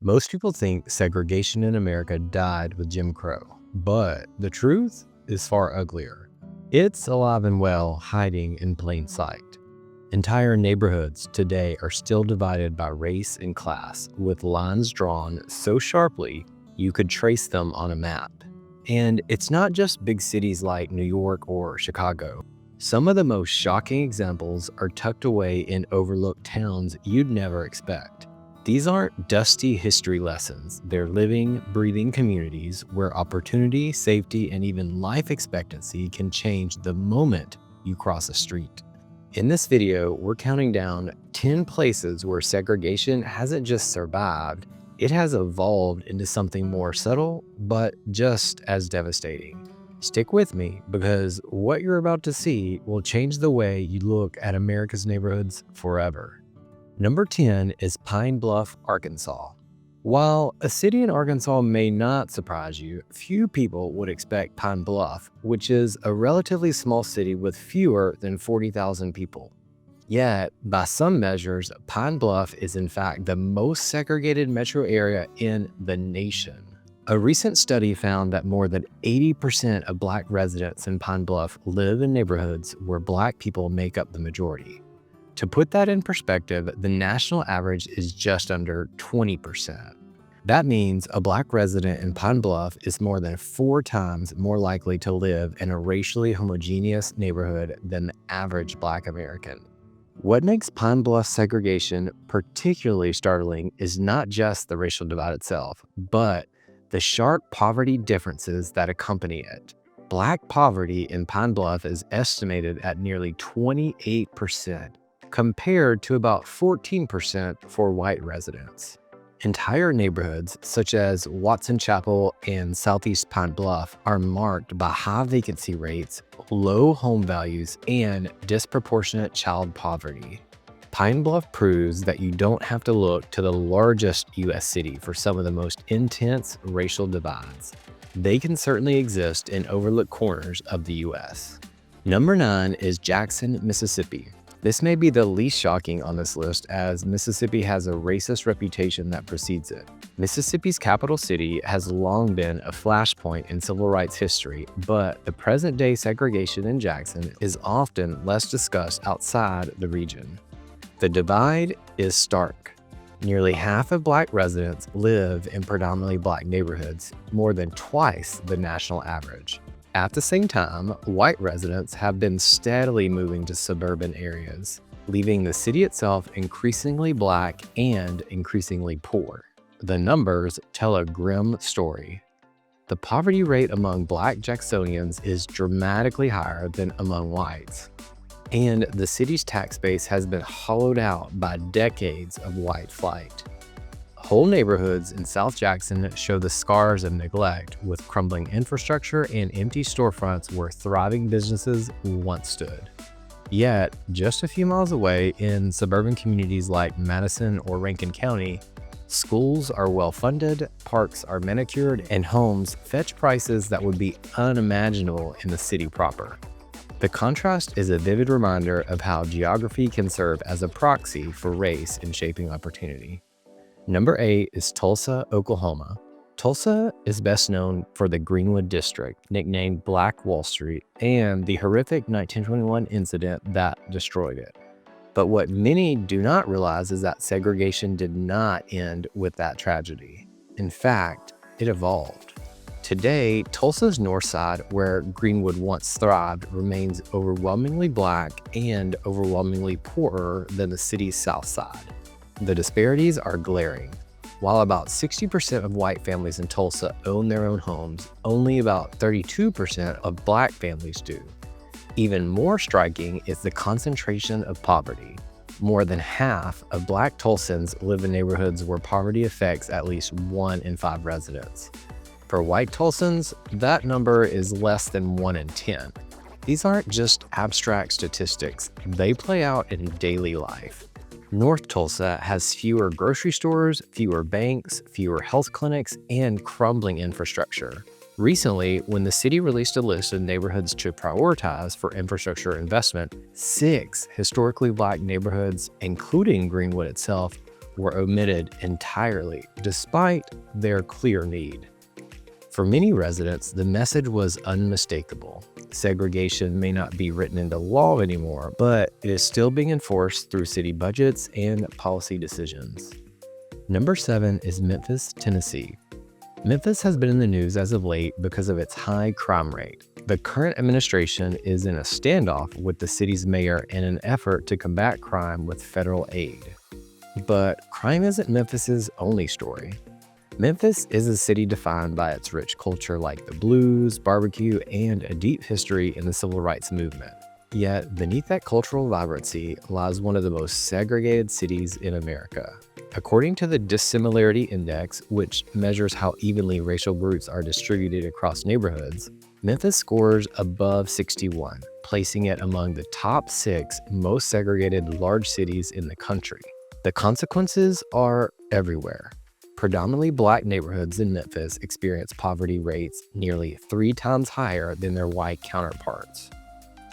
Most people think segregation in America died with Jim Crow, but the truth is far uglier. It's alive and well, hiding in plain sight. Entire neighborhoods today are still divided by race and class, with lines drawn so sharply you could trace them on a map. And it's not just big cities like New York or Chicago. Some of the most shocking examples are tucked away in overlooked towns you'd never expect. These aren't dusty history lessons. They're living, breathing communities where opportunity, safety, and even life expectancy can change the moment you cross a street. In this video, we're counting down 10 places where segregation hasn't just survived, it has evolved into something more subtle, but just as devastating. Stick with me because what you're about to see will change the way you look at America's neighborhoods forever. Number 10 is Pine Bluff, Arkansas. While a city in Arkansas may not surprise you, few people would expect Pine Bluff, which is a relatively small city with fewer than 40,000 people. Yet, by some measures, Pine Bluff is in fact the most segregated metro area in the nation. A recent study found that more than 80% of Black residents in Pine Bluff live in neighborhoods where Black people make up the majority. To put that in perspective, the national average is just under 20%. That means a Black resident in Pine Bluff is more than 4 times more likely to live in a racially homogeneous neighborhood than the average Black American. What makes Pine Bluff segregation particularly startling is not just the racial divide itself, but the sharp poverty differences that accompany it. Black poverty in Pine Bluff is estimated at nearly 28%. Compared to about 14% for white residents. Entire neighborhoods, such as Watson Chapel and Southeast Pine Bluff, are marked by high vacancy rates, low home values, and disproportionate child poverty. Pine Bluff proves that you don't have to look to the largest U.S. city for some of the most intense racial divides. They can certainly exist in overlooked corners of the U.S. Number 9 is Jackson, Mississippi. This may be the least shocking on this list, as Mississippi has a racist reputation that precedes it. Mississippi's capital city has long been a flashpoint in civil rights history, but the present-day segregation in Jackson is often less discussed outside the region. The divide is stark. Nearly half of Black residents live in predominantly Black neighborhoods, more than twice the national average. At the same time, white residents have been steadily moving to suburban areas, leaving the city itself increasingly Black and increasingly poor. The numbers tell a grim story. The poverty rate among Black Jacksonians is dramatically higher than among whites, and the city's tax base has been hollowed out by decades of white flight. Whole neighborhoods in South Jackson show the scars of neglect, with crumbling infrastructure and empty storefronts where thriving businesses once stood. Yet, just a few miles away in suburban communities like Madison or Rankin County, schools are well funded, parks are manicured, and homes fetch prices that would be unimaginable in the city proper. The contrast is a vivid reminder of how geography can serve as a proxy for race in shaping opportunity. Number 8 is Tulsa, Oklahoma. Tulsa is best known for the Greenwood District, nicknamed Black Wall Street, and the horrific 1921 incident that destroyed it. But what many do not realize is that segregation did not end with that tragedy. In fact, it evolved. Today, Tulsa's north side, where Greenwood once thrived, remains overwhelmingly Black and overwhelmingly poorer than the city's south side. The disparities are glaring. While about 60% of white families in Tulsa own their own homes, only about 32% of Black families do. Even more striking is the concentration of poverty. More than half of Black Tulsans live in neighborhoods where poverty affects at least 1 in 5 residents. For white Tulsans, that number is less than 1 in 10. These aren't just abstract statistics, they play out in daily life. North Tulsa has fewer grocery stores, fewer banks, fewer health clinics, and crumbling infrastructure. Recently, when the city released a list of neighborhoods to prioritize for infrastructure investment, 6 historically Black neighborhoods, including Greenwood itself, were omitted entirely, despite their clear need. For many residents, the message was unmistakable. Segregation may not be written into law anymore, but it is still being enforced through city budgets and policy decisions. Number 7 is Memphis, Tennessee. Memphis has been in the news as of late because of its high crime rate. The current administration is in a standoff with the city's mayor in an effort to combat crime with federal aid. But crime isn't Memphis's only story. Memphis is a city defined by its rich culture like the blues, barbecue, and a deep history in the civil rights movement. Yet, beneath that cultural vibrancy lies one of the most segregated cities in America. According to the Dissimilarity Index, which measures how evenly racial groups are distributed across neighborhoods, Memphis scores above 61, placing it among the top 6 most segregated large cities in the country. The consequences are everywhere. Predominantly Black neighborhoods in Memphis experience poverty rates nearly 3 times higher than their white counterparts.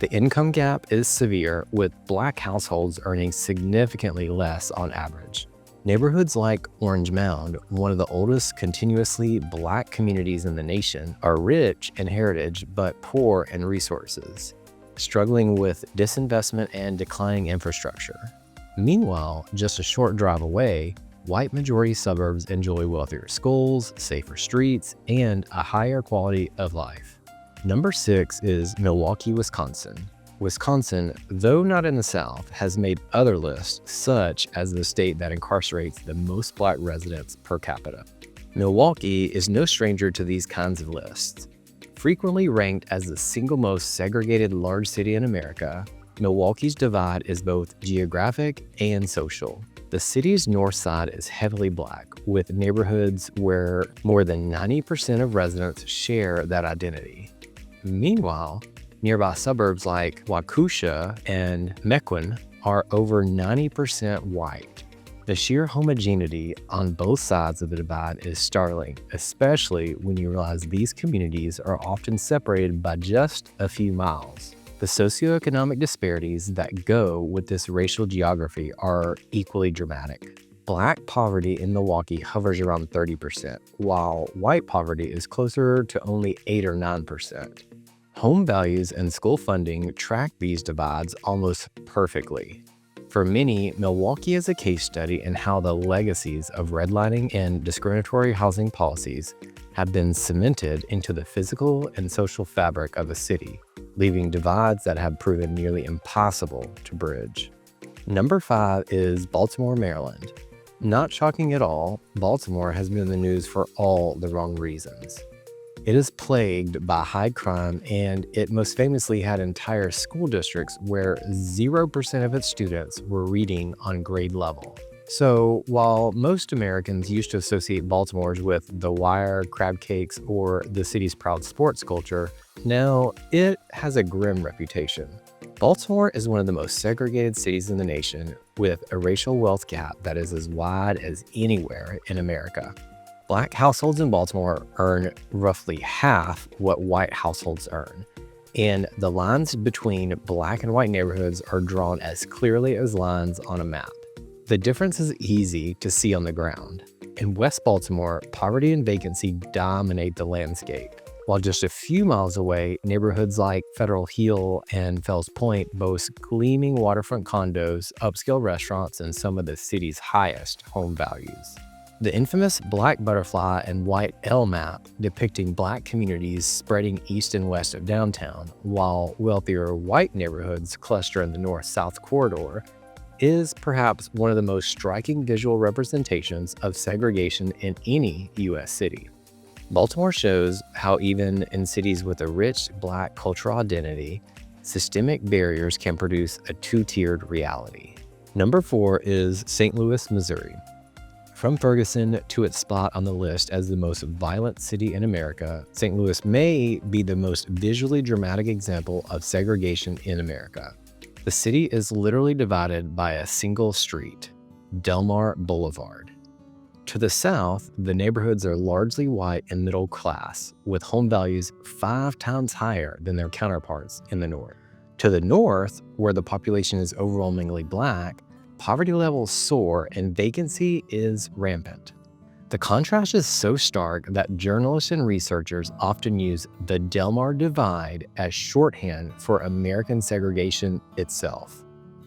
The income gap is severe, with Black households earning significantly less on average. Neighborhoods like Orange Mound, one of the oldest continuously Black communities in the nation, are rich in heritage but poor in resources, struggling with disinvestment and declining infrastructure. Meanwhile, just a short drive away, white-majority suburbs enjoy wealthier schools, safer streets, and a higher quality of life. Number 6 is Milwaukee, Wisconsin. Wisconsin, though not in the South, has made other lists, such as the state that incarcerates the most Black residents per capita. Milwaukee is no stranger to these kinds of lists. Frequently ranked as the single most segregated large city in America, Milwaukee's divide is both geographic and social. The city's north side is heavily Black, with neighborhoods where more than 90% of residents share that identity. Meanwhile, nearby suburbs like Waukesha and Mequon are over 90% white. The sheer homogeneity on both sides of the divide is startling, especially when you realize these communities are often separated by just a few miles. The socioeconomic disparities that go with this racial geography are equally dramatic. Black poverty in Milwaukee hovers around 30%, while white poverty is closer to only 8 or 9%. Home values and school funding track these divides almost perfectly. For many, Milwaukee is a case study in how the legacies of redlining and discriminatory housing policies have been cemented into the physical and social fabric of a city, leaving divides that have proven nearly impossible to bridge. Number 5 is Baltimore, Maryland. Not shocking at all, Baltimore has been in the news for all the wrong reasons. It is plagued by high crime, and it most famously had entire school districts where 0% of its students were reading on grade level. So, while most Americans used to associate Baltimore with The Wire, crab cakes, or the city's proud sports culture, now it has a grim reputation. Baltimore is one of the most segregated cities in the nation, with a racial wealth gap that is as wide as anywhere in America. Black households in Baltimore earn roughly half what white households earn, and the lines between Black and white neighborhoods are drawn as clearly as lines on a map. The difference is easy to see on the ground. In West Baltimore, poverty and vacancy dominate the landscape, while just a few miles away, neighborhoods like Federal Hill and Fells Point boast gleaming waterfront condos, upscale restaurants, and some of the city's highest home values. The infamous black butterfly and white L map, depicting Black communities spreading east and west of downtown, while wealthier white neighborhoods cluster in the north-south corridor, is perhaps one of the most striking visual representations of segregation in any U.S. city. Baltimore shows how even in cities with a rich Black cultural identity, systemic barriers can produce a two-tiered reality. Number 4 is St. Louis, Missouri. From Ferguson to its spot on the list as the most violent city in America, St. Louis may be the most visually dramatic example of segregation in America. The city is literally divided by a single street, Delmar Boulevard. To the south, the neighborhoods are largely white and middle class, with home values 5 times higher than their counterparts in the north. To the north, where the population is overwhelmingly Black, poverty levels soar and vacancy is rampant. The contrast is so stark that journalists and researchers often use the Delmar Divide as shorthand for American segregation itself.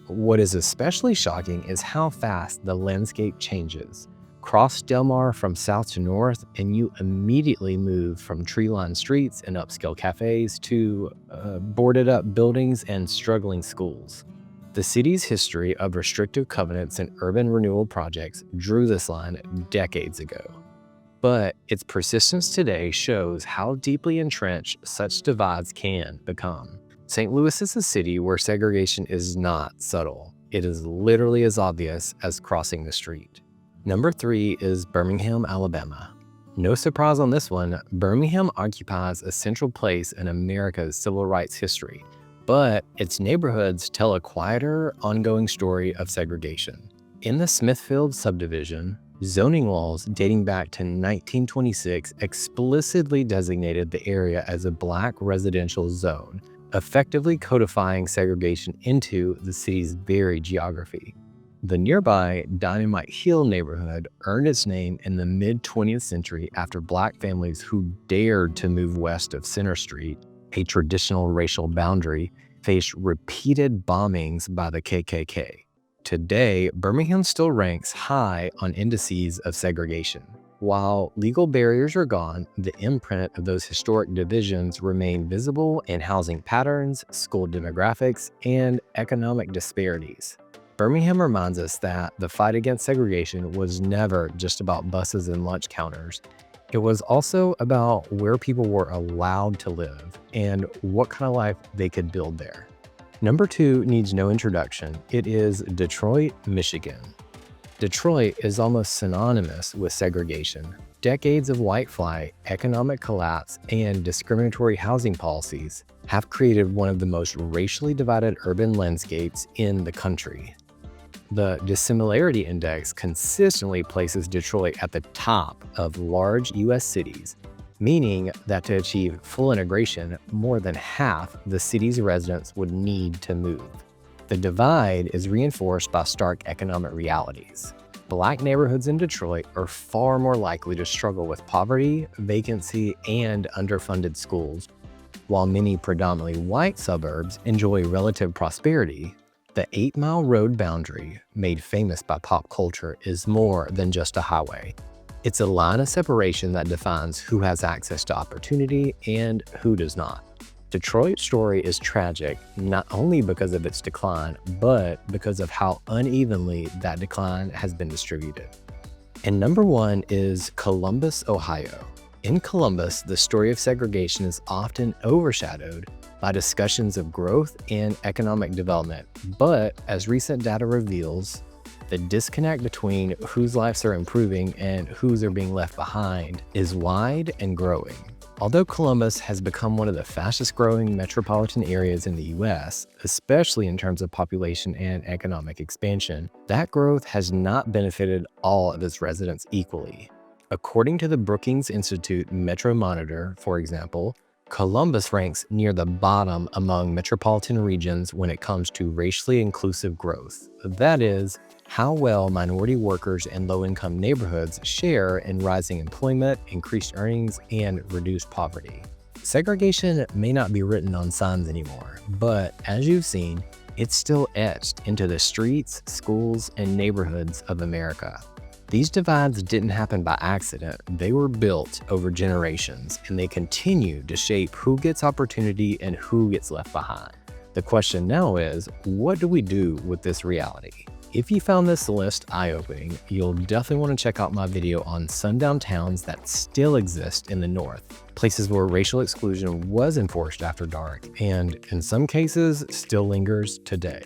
What is especially shocking is how fast the landscape changes. Cross Delmar from south to north, and you immediately move from tree-lined streets and upscale cafes to boarded-up buildings and struggling schools. The city's history of restrictive covenants and urban renewal projects drew this line decades ago. But its persistence today shows how deeply entrenched such divides can become. St. Louis is a city where segregation is not subtle. It is literally as obvious as crossing the street. Number 3 is Birmingham, Alabama. No surprise on this one, Birmingham occupies a central place in America's civil rights history. But its neighborhoods tell a quieter, ongoing story of segregation. In the Smithfield subdivision, zoning laws dating back to 1926 explicitly designated the area as a Black residential zone, effectively codifying segregation into the city's very geography. The nearby Dynamite Hill neighborhood earned its name in the mid-20th century after Black families who dared to move west of Center Street, a traditional racial boundary, faced repeated bombings by the KKK. Today, Birmingham still ranks high on indices of segregation. While legal barriers are gone, the imprint of those historic divisions remain visible in housing patterns, school demographics, and economic disparities. Birmingham reminds us that the fight against segregation was never just about buses and lunch counters. It was also about where people were allowed to live and what kind of life they could build there. Number 2 needs no introduction. It is Detroit, Michigan. Detroit is almost synonymous with segregation. Decades of white flight, economic collapse, and discriminatory housing policies have created one of the most racially divided urban landscapes in the country. The Dissimilarity Index consistently places Detroit at the top of large U.S. cities, meaning that to achieve full integration, more than half the city's residents would need to move. The divide is reinforced by stark economic realities. Black neighborhoods in Detroit are far more likely to struggle with poverty, vacancy, and underfunded schools, while many predominantly white suburbs enjoy relative prosperity. The 8-mile road boundary, made famous by pop culture, is more than just a highway. It's a line of separation that defines who has access to opportunity and who does not. Detroit's story is tragic not only because of its decline, but because of how unevenly that decline has been distributed. And number 1 is Columbus, Ohio. In Columbus, the story of segregation is often overshadowed by discussions of growth and economic development. But as recent data reveals, the disconnect between whose lives are improving and whose are being left behind is wide and growing. Although Columbus has become one of the fastest growing metropolitan areas in the US, especially in terms of population and economic expansion, that growth has not benefited all of its residents equally. According to the Brookings Institute Metro Monitor, for example, Columbus ranks near the bottom among metropolitan regions when it comes to racially inclusive growth. That is, how well minority workers and low-income neighborhoods share in rising employment, increased earnings, and reduced poverty. Segregation may not be written on signs anymore, but as you've seen, it's still etched into the streets, schools, and neighborhoods of America. These divides didn't happen by accident. They were built over generations, and they continue to shape who gets opportunity and who gets left behind. The question now is, what do we do with this reality? If you found this list eye-opening, you'll definitely want to check out my video on sundown towns that still exist in the North, places where racial exclusion was enforced after dark, and in some cases, still lingers today.